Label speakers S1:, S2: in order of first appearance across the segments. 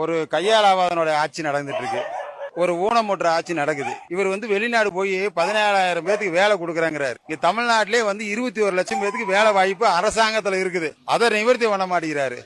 S1: ஒரு கையாளாவாதனுடைய ஆட்சி நடந்துட்டு இருக்கு. ஒரு ஊனமுற்ற ஆட்சி நடக்குது. இவர் வெளிநாடு போய் 17,000 பேத்துக்கு வேலை கொடுக்கறாங்கிறாரு. இங்க தமிழ்நாட்டிலே 21 லட்சம் பேத்துக்கு வேலை வாய்ப்பு அரசாங்கத்துல இருக்குது. அதை நிவர்த்தி பண்ண மாட்டேங்கிறாரு.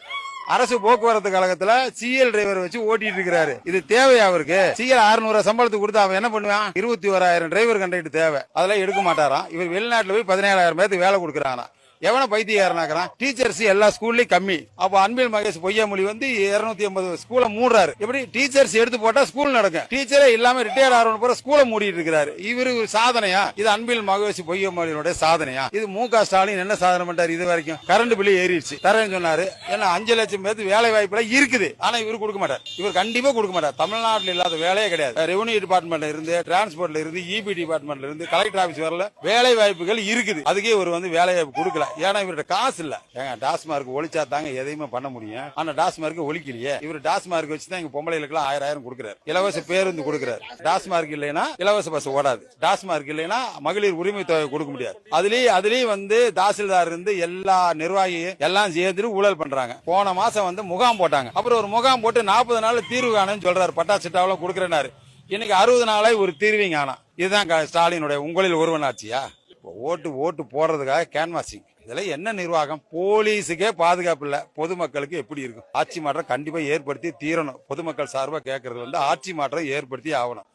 S1: அரசு போக்குவரத்து கழகத்துல சிஎல் டிரைவர் வச்சு ஓட்டிட்டு இருக்கிறாரு. இது தேவையா அவருக்கு? சிஎல் 600 சம்பளத்துக்கு கொடுத்து அவன் என்ன பண்ணுவான்? 21,000 டிரைவர் கண்டக்டர் தேவை. அதெல்லாம் எடுக்க மாட்டாராம். இவர் வெளிநாட்டுல போய் 17,000 பேத்துக்கு வேலை கொடுக்கறானா? எவன பைத்தியாரனாக்குறான்? டீச்சர்ஸ் எல்லா ஸ்கூல்லயும் கம்மி. அப்ப அன்பில் மகேஷ் பொய்யாமொழி 250 ஸ்கூலை மூடுறாரு. எப்படி டீச்சர்ஸ் எடுத்து போட்டா ஸ்கூல் நடக்கும்? டீச்சரே இல்லாம ரிட்டையர் ஆகிறவங்க பூரா ஸ்கூலை மூடிட்டு இருக்கிறாரு. இவரு சாதனையா? இது அன்பில் மகேஷ் பொய்யாமொழியோட சாதனையா? இது மு.க. ஸ்டாலின் என்ன சாதனை பண்ணிட்டாரு இது வரைக்கும்? கரண்ட் பில்லு ஏறிடுச்சு தரேன்னு சொன்னாரு. ஏன்னா 5 லட்சம் பேருக்கு வேலை வாய்ப்பு இருக்குது. ஆனா இவரு கொடுக்க மாட்டார். இவர் கண்டிப்பா கொடுக்க மாட்டார். தமிழ்நாட்டில் இல்லாத வேலையே கிடையாது. ரெவன்யூ டிபார்ட்மெண்ட்ல இருந்து, டிரான்ஸ்போர்ட்ல இருந்து, இபி டிபார்ட்மெண்ட்ல இருந்து, கலெக்டர் ஆபீஸ் வரல வேலை வாய்ப்புகள் இருக்குது. அதுக்கே இவர் வேலை வாய்ப்பு கொடுக்கல. ஏன்னா இவர்கிட்ட காசு இல்ல. டாஸ்மார்க் ஒழிச்சா தாங்க எதையுமே பண்ண முடியும். ஆனா டாஸ்மார்க் ஒழிக்கலையே. இவர் டாஸ்மார்க் வச்சுதான் எங்க பொம்பளைகளுக்கு 1000 கொடுக்கிறார். இலவச பேருந்து கொடுக்கிறார். டாஸ்மார்க் இல்லைன்னா இலவச பஸ் ஓடாது. டாஸ்மார்க் இல்லைன்னா மகளிர் உரிமை தொகை கொடுக்க முடியாது. அதுலயும் தாசில்தார் இருந்து எல்லா நிர்வாகியும் எல்லாம் சேர்ந்து ஊழல் பண்றாங்க. போன மாசம் முகாம் போட்டாங்க. அப்புறம் ஒரு முகாம் போட்டு 40 நாள் தீர்வு காணுன்னு சொல்றாரு. பட்டாசிட்டாவெல்லாம் கொடுக்கறனாரு. இன்னைக்கு 60 நாளாய் ஒரு தீர்வையும் காணோம். இதுதான் ஸ்டாலினுடைய உங்களில் ஒருவன் ஆட்சியா? ஓட்டு போடுறதுக்காக கேன்வாசிங். இதெல்லாம் என்ன நிர்வாகம்? போலீஸுக்கே பாதுகாப்பு இல்ல. பொதுமக்களுக்கு எப்படி இருக்கும்? ஆட்சி மாற்றம் கண்டிப்பா ஏற்படுத்தி தீரணும். பொதுமக்கள் சார்பா கேட்கறது ஆட்சி மாற்றம் ஏற்படுத்தி ஆகணும்.